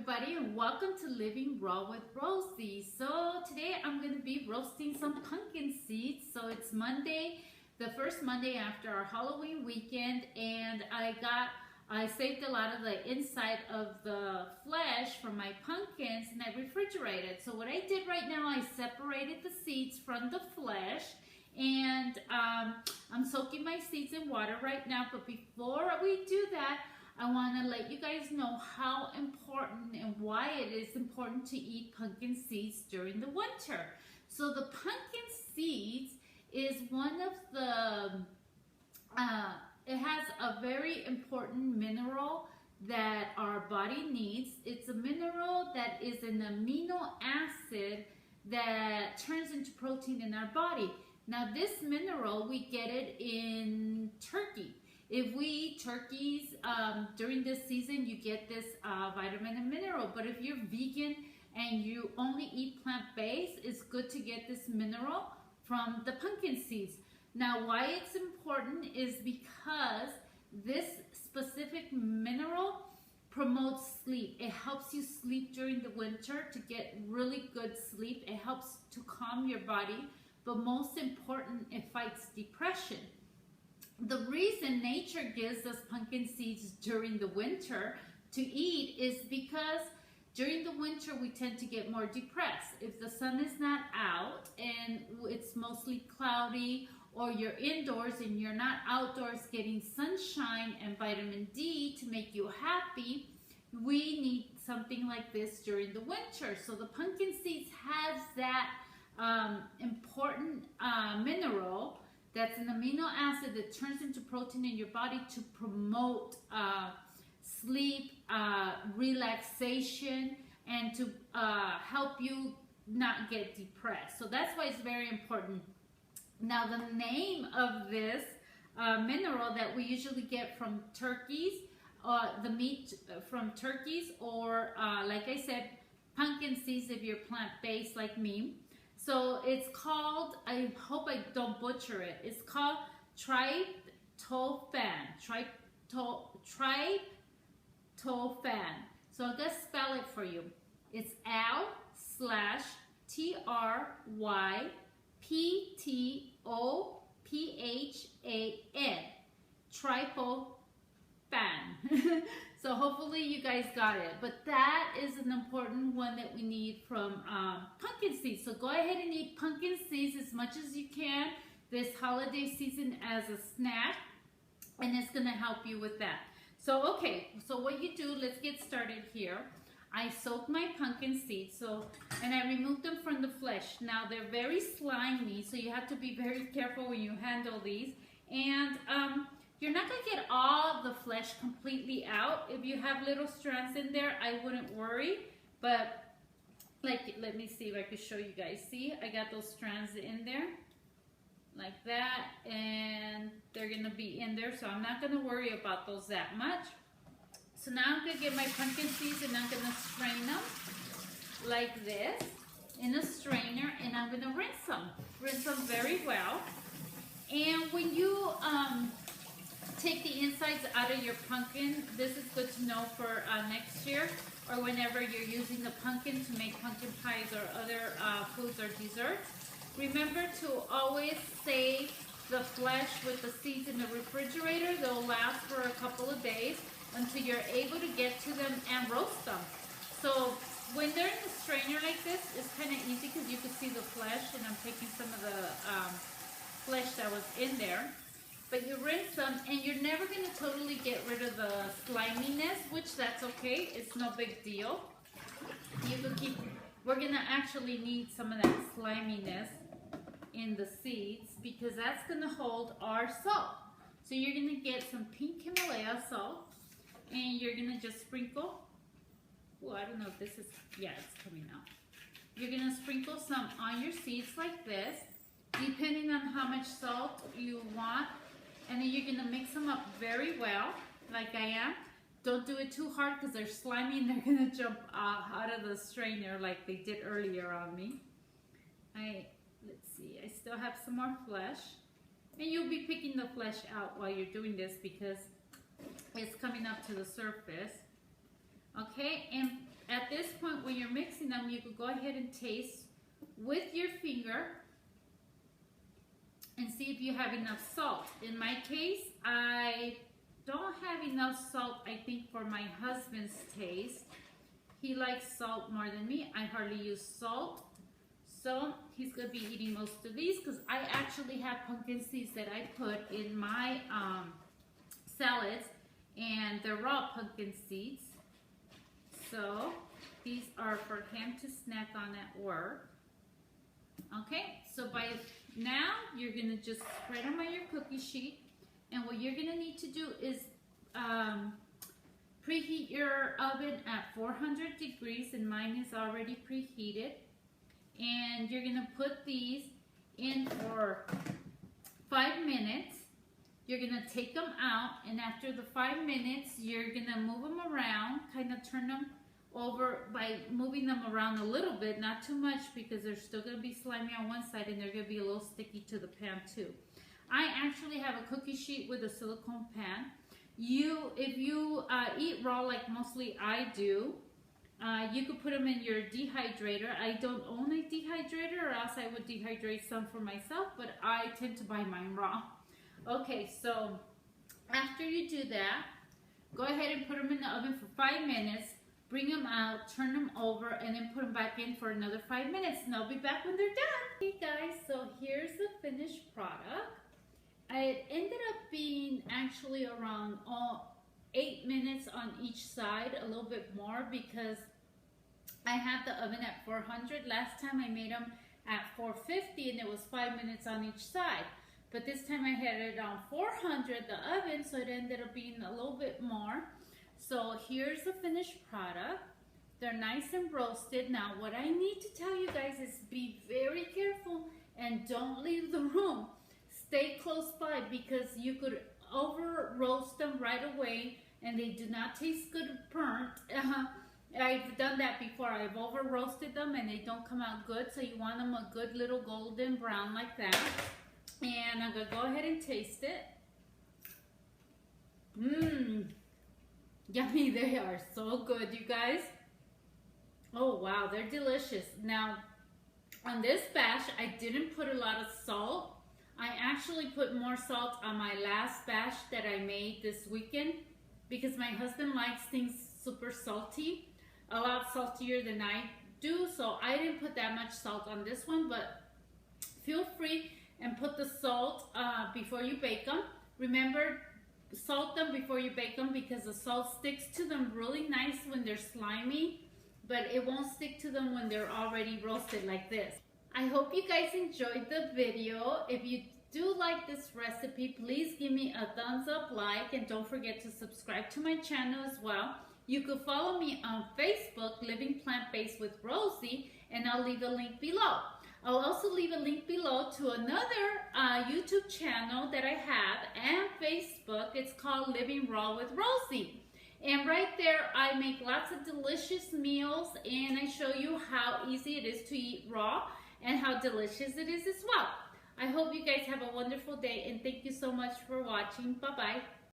everybody, and welcome to Living Raw with Rosie. So today I'm going to be roasting some pumpkin seeds. So it's Monday, the first Monday after our Halloween weekend, and I saved a lot of the inside of the flesh from my pumpkins and I refrigerated. So what I did right now, I separated the seeds from the flesh, and I'm soaking my seeds in water right now. But before we do that, I want to let you guys know how important and why it is important to eat pumpkin seeds during the winter. So the pumpkin seeds is one of the, it has a very important mineral that our body needs. It's a mineral that is an amino acid that turns into protein in our body. Now this mineral, we get it in turkey. If we eat turkeys during this season, you get this vitamin and mineral. But if you're vegan and you only eat plant-based, it's good to get this mineral from the pumpkin seeds. Now, why it's important is because this specific mineral promotes sleep. It helps you sleep during the winter to get really good sleep. It helps to calm your body, but most important, it fights depression. The reason nature gives us pumpkin seeds during the winter to eat is because during the winter we tend to get more depressed. If the sun is not out and it's mostly cloudy, or you're indoors and you're not outdoors getting sunshine and vitamin D to make you happy, we need something like this during the winter. So the pumpkin seeds has that important mineral that's an amino acid that turns into protein in your body to promote sleep, relaxation, and to help you not get depressed. So that's why it's very important. Now the name of this mineral that we usually get from turkeys, the meat from turkeys, or like I said, pumpkin seeds if you're plant-based like me. So it's called, I hope I don't butcher it, it's called tryptophan. Tryptophan. So I'm going to spell it for you. It's L/TRYPTOPHAN. Tryptophan. So hopefully you guys got it. But that is an important one that we need from pumpkin seeds. So go ahead and eat pumpkin seeds as much as you can this holiday season as a snack. And it's going to help you with that. So okay, so what you do, let's get started here. I soaked my pumpkin seeds, and I removed them from the flesh. Now they're very slimy, so you have to be very careful when you handle these. And you're not going to get all the flesh completely out. If you have little strands in there, I wouldn't worry. But, like, let me see if I can show you guys. See, I got those strands in there, like that. And they're going to be in there, so I'm not going to worry about those that much. So now I'm going to get my pumpkin seeds, and I'm going to strain them like this in a strainer. And I'm going to rinse them very well. And when you take the insides out of your pumpkin, this is good to know for next year, or whenever you're using the pumpkin to make pumpkin pies or other foods or desserts. Remember to always save the flesh with the seeds in the refrigerator. They'll last for a couple of days until you're able to get to them and roast them. So when they're in the strainer like this, it's kind of easy because you can see the flesh, and I'm taking some of the flesh that was in there. But you rinse them, and you're never going to totally get rid of the sliminess, which that's okay. It's no big deal. You can keep, we're going to actually need some of that sliminess in the seeds because that's going to hold our salt. So you're going to get some pink Himalaya salt, and you're going to just sprinkle. Well, I don't know if this is, yeah, it's coming out. You're going to sprinkle some on your seeds like this, depending on how much salt you want. And then you're going to mix them up very well, like I am. Don't do it too hard because they're slimy and they're going to jump out of the strainer like they did earlier on me. Let's see, I still have some more flesh. And you'll be picking the flesh out while you're doing this because it's coming up to the surface. Okay, and at at this point when you're mixing them, you could go ahead and taste with your finger and see if you have enough salt. In my case, I don't have enough salt, I think, for my husband's taste. He likes salt more than me. I hardly use salt. So he's gonna be eating most of these because I actually have pumpkin seeds that I put in my salads, and they're raw pumpkin seeds. So these are for him to snack on at work. Okay, so by now you're gonna just spread them on your cookie sheet, and what you're gonna need to do is preheat your oven at 400 degrees, and mine is already preheated. And you're gonna put these in for 5 minutes. You're gonna take them out, and after the 5 minutes, you're gonna move them around, kind of turn them over by moving them around a little bit, not too much, because they're still gonna be slimy on one side and they're gonna be a little sticky to the pan too. I actually have a cookie sheet with a silicone pan. If you eat raw like mostly I do, you could put them in your dehydrator. I don't own a dehydrator, or else I would dehydrate some for myself, but I tend to buy mine raw. Okay, so after you do that, go ahead and put them in the oven for 5 minutes, bring them out, turn them over, and then put them back in for another 5 minutes, and I'll be back when they're done. Okay guys, so here's the finished product. It ended up being actually around 8 minutes on each side, a little bit more, because I had the oven at 400. Last time I made them at 450 and it was 5 minutes on each side. But this time I had it on 400, the oven, so it ended up being a little bit more. So here's the finished product. They're nice and roasted. Now what I need to tell you guys is be very careful and don't leave the room. Stay close by, because you could over roast them right away and they do not taste good burnt. I've done that before. I've over roasted them and they don't come out good, so you want them a good little golden brown like that. And I'm gonna go ahead and taste it. Yummy. They are so good, you guys. Oh wow, they're delicious. Now on this batch I didn't put a lot of salt. I actually put more salt on my last batch that I made this weekend, because my husband likes things super salty, a lot saltier than I do, so I didn't put that much salt on this one. But feel free and put the salt before you bake them. Remember, salt them before you bake them, because the salt sticks to them really nice when they're slimy, but it won't stick to them when they're already roasted like this. I hope you guys enjoyed the video. If you do like this recipe, please give me a thumbs up, like, and don't forget to subscribe to my channel as well. You could follow me on Facebook, Living Plant-Based with Rosie, and I'll leave a link below. I'll also leave a link below to another YouTube channel that I have, and Facebook. It's called Living Raw with Rosie. And right there, I make lots of delicious meals, and I show you how easy it is to eat raw and how delicious it is as well. I hope you guys have a wonderful day, and thank you so much for watching. Bye-bye.